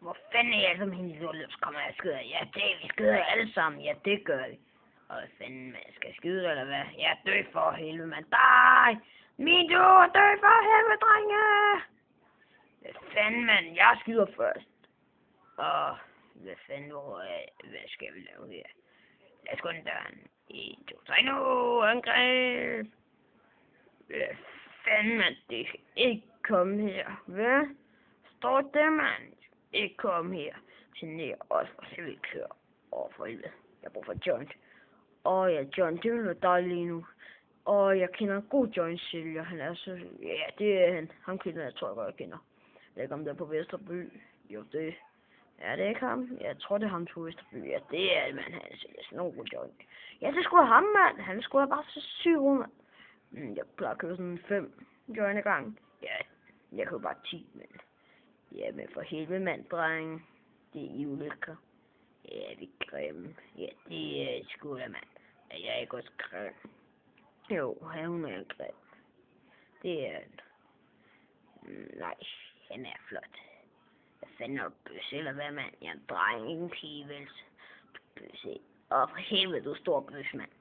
Hvor fanden er jeg som hende lille, så kommer jeg og skyder? Ja, vi skyder alle sammen. Ja, det gør vi. Og hvad fanden, man skal skyde, eller hvad? Ja, dø for helvede, man. Nej! Min du, dø for helvede, drenge! Hvad fanden, man? Jeg skyder først. Og hvad fanden, hvad skal vi lave her? Lad os gå ind døren. 1, 2, 3, nu! Angreb! Hvad fanden, man? Det skal ikke komme her. Hvad? Står det, mand? Ikke komme her. Generer os for helvede kører. For helvede. Jeg bruger for joint. Ja, John, det vil være dejligt lige nu. Jeg kender en god joint-sælger. Han er så... Ja, det er han. Ham kender jeg, tror jeg godt, jeg kender. Jeg ved ikke, om det er på Vesterby. Jo, det... Er det ikke ham? Jeg tror, det er ham på Vesterby. Ja, det er det, mand. Han sælger sådan nogle joint. Ja, det skulle ham, mand. Han skulle bare så syg, mand. Jeg plejer at købe sådan 5 joint ad gang. Ja, jeg køber bare 10, men... Ja, men for helvede, mand, dreng. Det er ulykker. Ja, vi er grimme. Ja, det er sgu da, mand. Ja, jeg er ikke også grim. Jo, hun er grim. Det er han. Nej, han er flot. Hvad fanden er du, bøsse, eller hvad, mand? Jeg er en dreng, ikke en pige, vel? Bøsse. For helvede, du er stor bøsse, mand.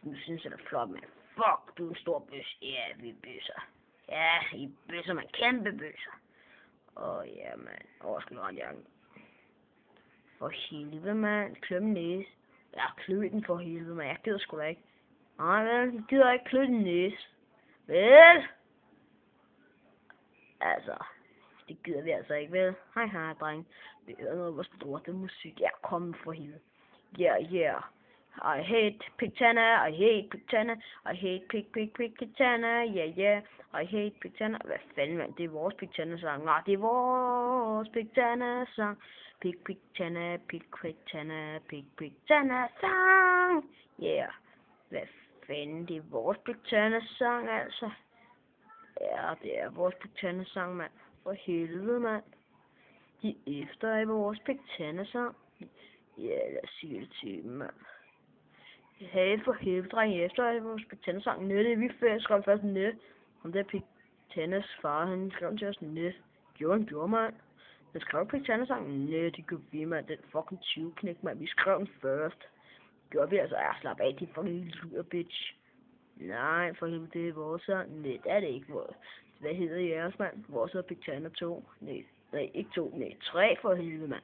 Du synes, det er flot, mand. Fuck, du er en stor bøsse. Ja, vi bøsser. Ja, I bøsser, man. Kæmpe bøsser. Ja, mand. Skal du rette jakken? For helvede, mand. Klø min næse. Ja, klø den for helvede, mand. Jeg gider sgu da ikke. Nej, vel. Jeg gider ikke klø din næse. Vel? Altså. Det gider vi altså ikke, vel? Hej, dreng. Vi hører noget af vores lorte musik. Ja, kom for helvede. Yeah. I hate Pictana, I hate Pictana, I hate Pictana, yeah, I hate Pictana. Hvad fanden, mand? Det er vores Pictana-sang. Nej, det er vores Pictana-sang. Pictana, Pictana-sang. Yeah. Hvad fanden, det er vores Pictana-sang, altså. Ja, det er vores Pictana-sang, mand. For helvede, mand. De efter i vores Pictana-sang. Ja, lad os sige det til dem, mand. Hey, for helvede, dreng, efter i vores Pictana-sang. Nød, det er vi skrev først nød. Om det er Pictanas far, han skrev til os nød. Gjorde, mand. Han skrev Pictana-sang. Nød, det gjorde vi, mand. Den fucking 20-knæk, mand. Vi skrev den først. Gjorde vi altså. Slap af, de fucking luder, bitch. Nej, for helvede, det er vores sang. Nej, det er det ikke. Hvad hedder jeres, mand? Vores er Pictana 2. Nej, ikke 2. Nej, 3 for helvede, mand.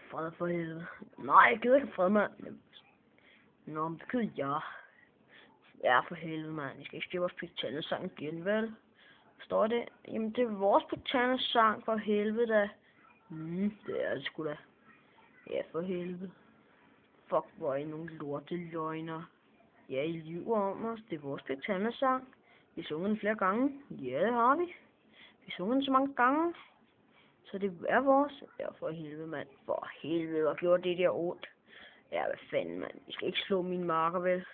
Fred for helvede. Nej, jeg gider ikke fred, mand. Nå, men det gider jeg. Ja, for helvede, mand. Jeg skal ikke skrive vores Pictana-sang igen, vel? Står det? Jamen, det er vores Pictana-sang, for helvede, da. Det er det sgu da. Ja, for helvede. Fuck, hvor er I nogle lorteløgner. Ja, I lyver om os. Det er vores Pictana-sang. Vi sunger den flere gange. Ja, det har vi. Vi sunger den så mange gange. Så det er vores. Ja, for helvede, mand. For helvede, hvor gjorde det der ondt. Ja, hvad fanden, mand. I skal ikke slå mine marker, vel?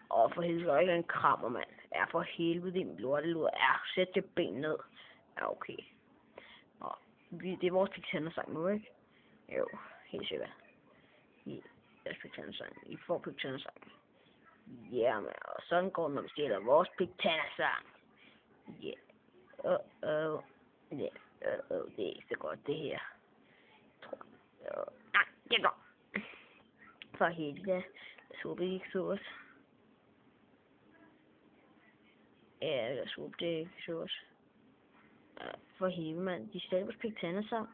For helvede, der er ikke en krammer, mand. Ja, for helvede, din lortelud. Ja, sæt det ben ned. Ja, okay. Det er vores Pictana-sang nu, ikke? Jo, helt sikkert. Deres Pictana-sang. I får Pictana-sang. Ja, man. Og sådan går det, når vi stjæler vores Pictana-sang. Ja. Det er ikke så godt, det her. Nej, det går. For helvede. Jeg håber, I ikke så os. Ja, jeg håber, det ikke så os. For helvede, mand. De stjæler vores Pictana-sang.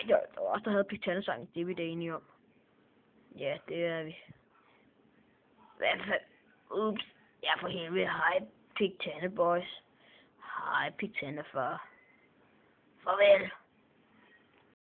Det var også, der havde Pictana-sang. Det er vi da enige om. Ja, det er vi. Hvad for... Ups. Ja, for helvede. Hej, Pictana boys. Hej, Pictana far. Farvel.